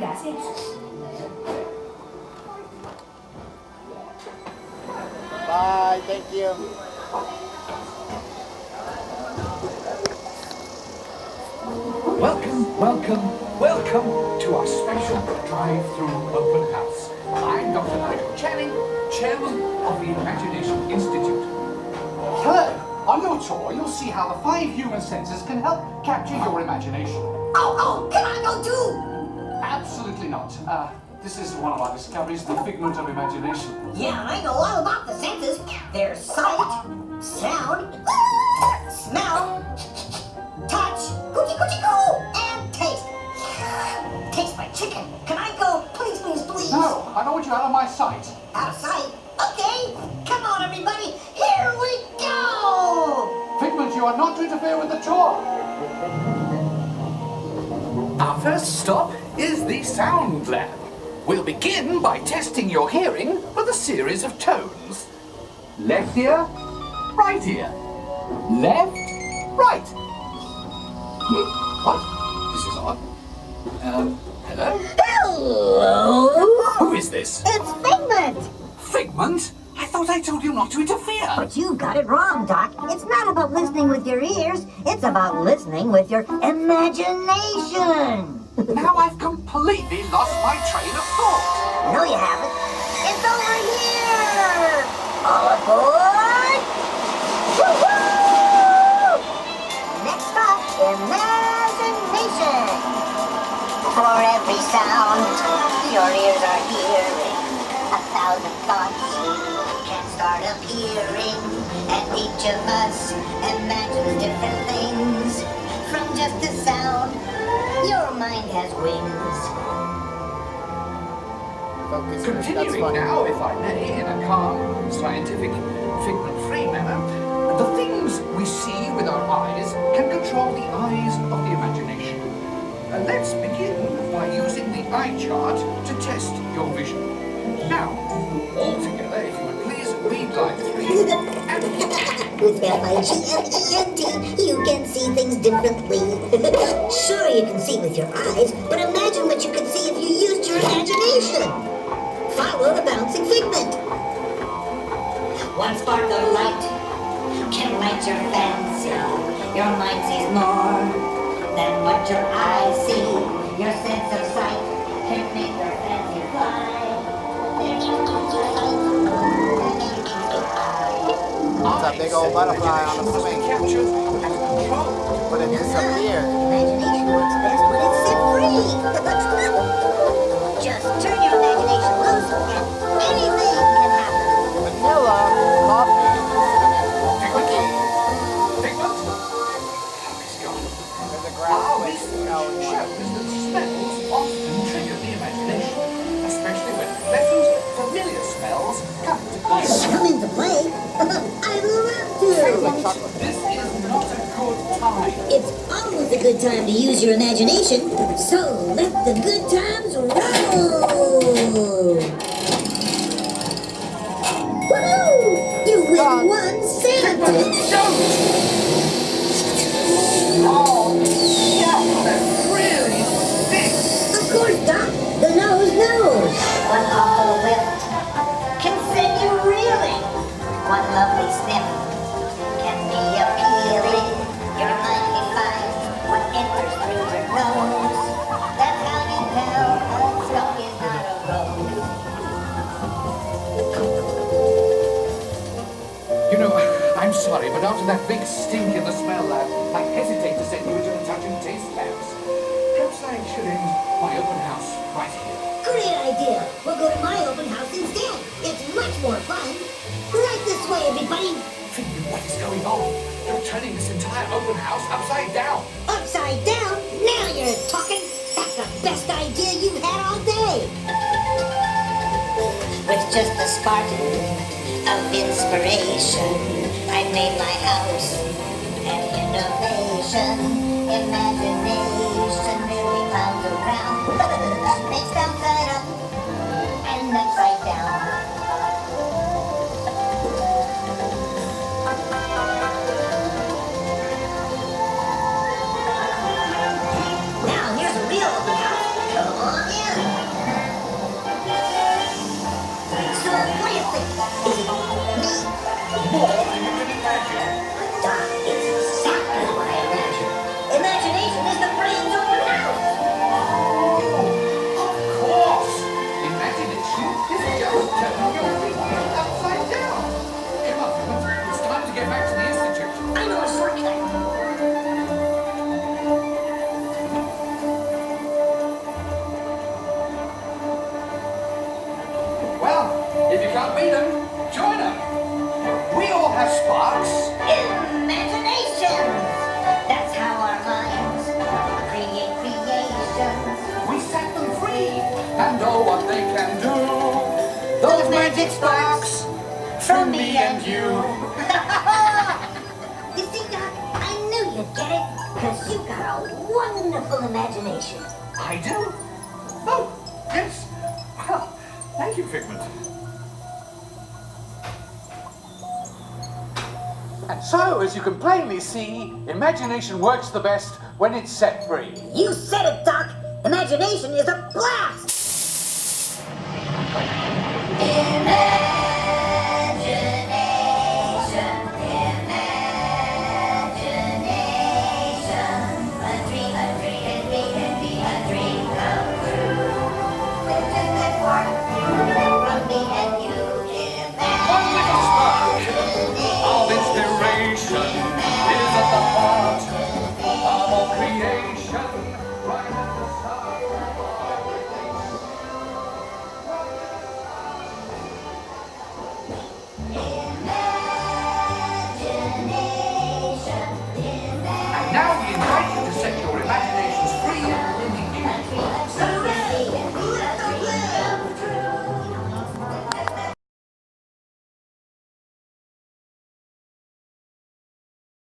Gracias. Bye, thank you. Welcome, welcome, welcome to our special drive-through open house. I'm Dr. Nigel Channing, Chairman of the Imagination Institute. Hello. On your tour, you'll see how the 5 human senses can help capture your imagination. Oh, can I go too? Absolutely not. This is one of our discoveries, the figment of imagination. Yeah, I know all about the senses. There's sight, sound, smell, touch, coochie coochie coo, and taste. Taste my chicken. Can I go? Please, please, please. No, I don't want you out of my sight. Out of sight? Okay. Come on, everybody. Here we go. Figment, you are not to interfere with the tour. Our first stop is the sound lab. We'll begin by testing your hearing with a series of tones. Left ear, right ear. Left, right. What? This is odd. Hello? Hello. Who is this? It's Figment. Figment? I thought I told you not to interfere. But you got it wrong, Doc. It's not about listening with your ears. It's about listening with your imagination. Now I've completely lost my train of thought. No, you haven't. It's over here. All aboard. Woo-hoo! Next stop, imagination. For every sound, your ears are hearing 1,000 thoughts can start appearing, and each of us imagines different things. From just a sound, your mind has wings. Focus, Continuing now, if I may, in a calm, scientific, figment-free manner, the things we see with our eyes can control the eyes of the imagination. Let's begin by using the eye chart to test your vision. Now, all together, if you would please read line 3 and... With F-I-G-M-E-N-T, you can see things differently. Sure, you can see with your eyes, but imagine what you could see if you used your imagination. Follow the bouncing figment. One spark of light can light your fancy. Your mind sees more than what your eyes see. Your sense of sight can make your fancy fly. It's a big old butterfly on a swing. Captured and controlled. But it disappeared. Imagination works best when it's set free. Just turn your imagination loose and anything can happen. Vanilla, coffee, cinnamon, cookies. Figment? Oh, he's gone. There's a grass place Research going shows that smells often trigger the imagination, especially when pleasant, familiar smells come into play. Come into play? I'd love to. This is not a good time. It's always a good time to use your imagination, so let the good times roll. Woohoo! You win one Santa. Oh, yeah, that really stinks. Of course, Doc. The nose knows. One awful whiff can send you reeling. One lovely sniff can be appealing. Your mind defines what enters through your nose. That's how you tell a skunk is not a rose. You know, I'm sorry, but after that big stink in the smell lab, I hesitate to send you into the touch and taste labs. Perhaps I should end my open house right here. Great idea. We'll go to my open house instead. It's much more fun. Right this way, everybody. Figment, what is going on? You're turning this entire open house upside down. Upside down? Now you're talking. That's the best idea you've had all day. With just a spark of inspiration, I made my house an innovation. Imagination really pounds around. Makes downside up and upside down. Now here's a real open house. Come on in. can't beat them. Join them. We all have sparks. Imaginations! That's how our minds create creations. We set them free and know what they can do. Those magic sparks from me and you. You see, Doc, I knew you'd get it, because you got a wonderful imagination. I do? Oh, yes. Well, thank you, Figment. And so, as you can plainly see, imagination works the best when it's set free. You said it, Doc. Imagination is a blast.